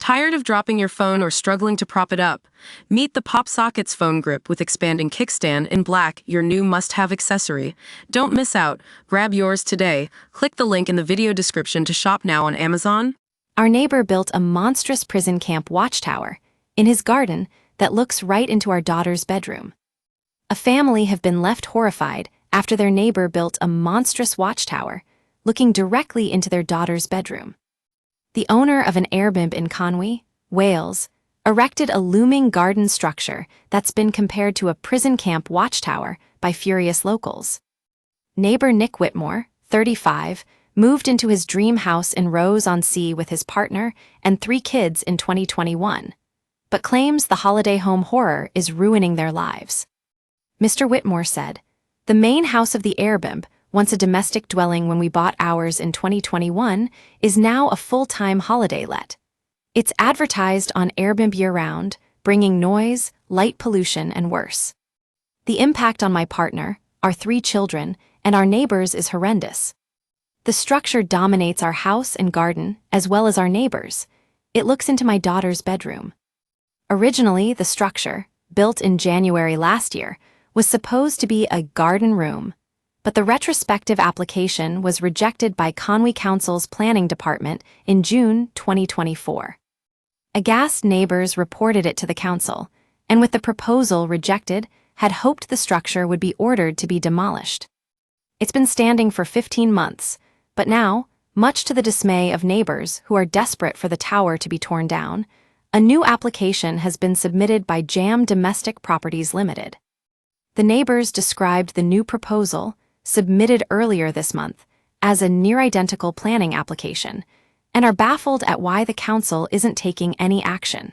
Tired of dropping your phone or struggling to prop it up? Meet the Pop Sockets phone grip with expanding kickstand in black, your new must-have accessory. Don't miss out. Grab yours today. Click the link in the video description to shop now on Amazon. Our neighbor built a monstrous prison camp watchtower in his garden that looks right into our daughter's bedroom. A family have been left horrified after their neighbor built a monstrous watchtower looking directly into their daughter's bedroom. The owner of an Airbnb in Conwy, Wales, erected a looming garden structure that's been compared to a prison camp watchtower by furious locals. Neighbor Nick Whitmore, 35, moved into his dream house in Rows-on-Sea with his partner and 3 kids in 2021, but claims the holiday home horror is ruining their lives. Mr. Whitmore said, "The main house of the Airbnb, once a domestic dwelling when we bought ours in 2021, is now a full-time holiday let. It's advertised on Airbnb year-round, bringing noise, light pollution, and worse. The impact on my partner, our 3 children, and our neighbors is horrendous. The structure dominates our house and garden, as well as our neighbors. It looks into my daughter's bedroom." Originally, the structure, built in January last year, was supposed to be a garden room, but the retrospective application was rejected by Conwy Council's Planning Department in June 2024. Aghast neighbors reported it to the council, and with the proposal rejected, had hoped the structure would be ordered to be demolished. It's been standing for 15 months, but now, much to the dismay of neighbors who are desperate for the tower to be torn down, a new application has been submitted by Jam Domestic Properties Limited. The neighbors described the new proposal, submitted earlier this month, as a near-identical planning application, and are baffled at why the council isn't taking any action.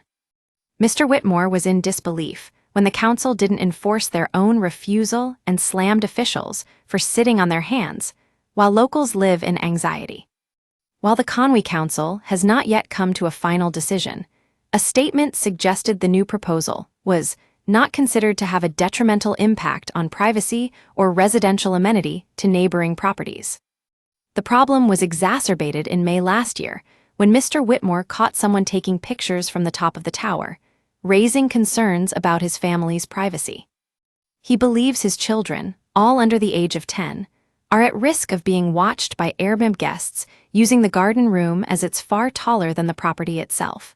Mr. Whitmore was in disbelief when the council didn't enforce their own refusal and slammed officials for sitting on their hands, while locals live in anxiety. While the Conwy Council has not yet come to a final decision, a statement suggested the new proposal was not considered to have a detrimental impact on privacy or residential amenity to neighboring properties. The problem was exacerbated in May last year when Mr. Whitmore caught someone taking pictures from the top of the tower, raising concerns about his family's privacy. He believes his children, all under the age of 10, are at risk of being watched by Airbnb guests using the garden room as it's far taller than the property itself.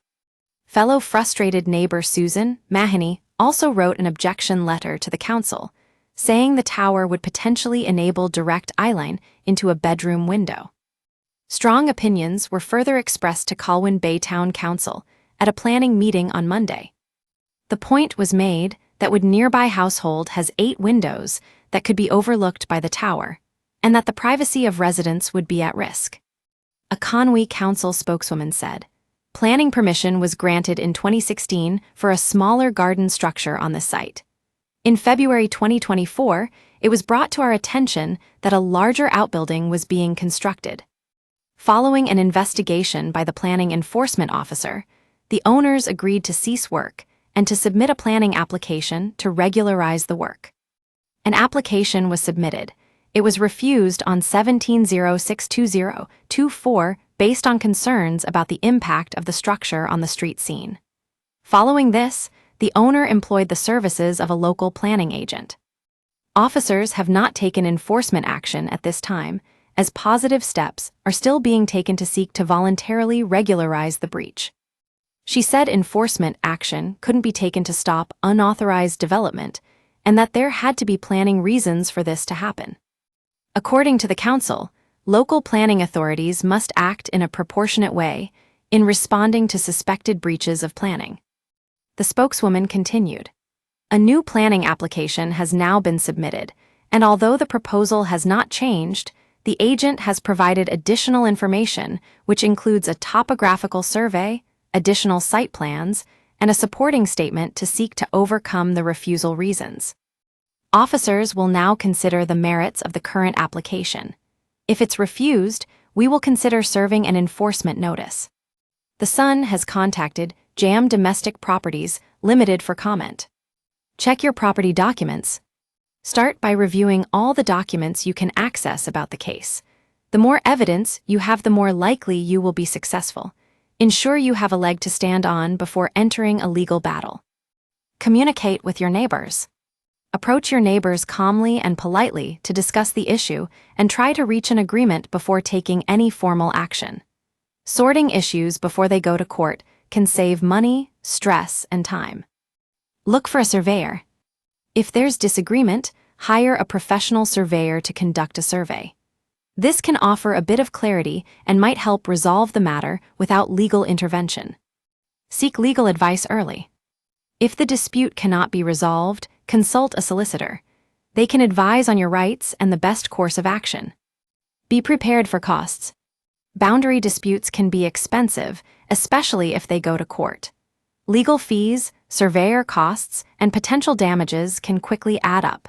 Fellow frustrated neighbor Susan Mahoney also wrote an objection letter to the council, saying the tower would potentially enable direct eyeline into a bedroom window. Strong opinions were further expressed to Colwyn Bay Town Council at a planning meeting on Monday. The point was made that would nearby household has 8 windows that could be overlooked by the tower, and that the privacy of residents would be at risk. A Conwy Council spokeswoman said, "Planning permission was granted in 2016 for a smaller garden structure on the site. In February 2024, it was brought to our attention that a larger outbuilding was being constructed. Following an investigation by the planning enforcement officer, the owners agreed to cease work and to submit a planning application to regularize the work. An application was submitted. It was refused on 17-06-2024 based on concerns about the impact of the structure on the street scene. Following this, the owner employed the services of a local planning agent. Officers have not taken enforcement action at this time, as positive steps are still being taken to seek to voluntarily regularize the breach." She said enforcement action couldn't be taken to stop unauthorized development, and that there had to be planning reasons for this to happen. According to the council, local planning authorities must act in a proportionate way in responding to suspected breaches of planning. The spokeswoman continued, "A new planning application has now been submitted, and although the proposal has not changed, the agent has provided additional information, which includes a topographical survey, additional site plans, and a supporting statement to seek to overcome the refusal reasons. Officers will now consider the merits of the current application. If it's refused, we will consider serving an enforcement notice." The Sun has contacted Jam Domestic Properties Limited for comment. Check your property documents. Start by reviewing all the documents you can access about the case. The more evidence you have, the more likely you will be successful. Ensure you have a leg to stand on before entering a legal battle. Communicate with your neighbors. Approach your neighbors calmly and politely to discuss the issue and try to reach an agreement before taking any formal action. Sorting issues before they go to court can save money, stress, and time. Look for a surveyor. If there's disagreement, hire a professional surveyor to conduct a survey. This can offer a bit of clarity and might help resolve the matter without legal intervention. Seek legal advice early. If the dispute cannot be resolved, consult a solicitor. They can advise on your rights and the best course of action. Be prepared for costs. Boundary disputes can be expensive, especially if they go to court. Legal fees, surveyor costs, and potential damages can quickly add up.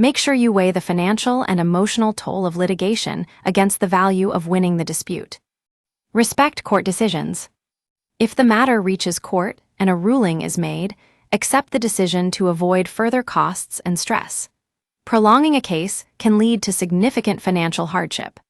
Make sure you weigh the financial and emotional toll of litigation against the value of winning the dispute. Respect court decisions. If the matter reaches court and a ruling is made, accept the decision to avoid further costs and stress. Prolonging a case can lead to significant financial hardship.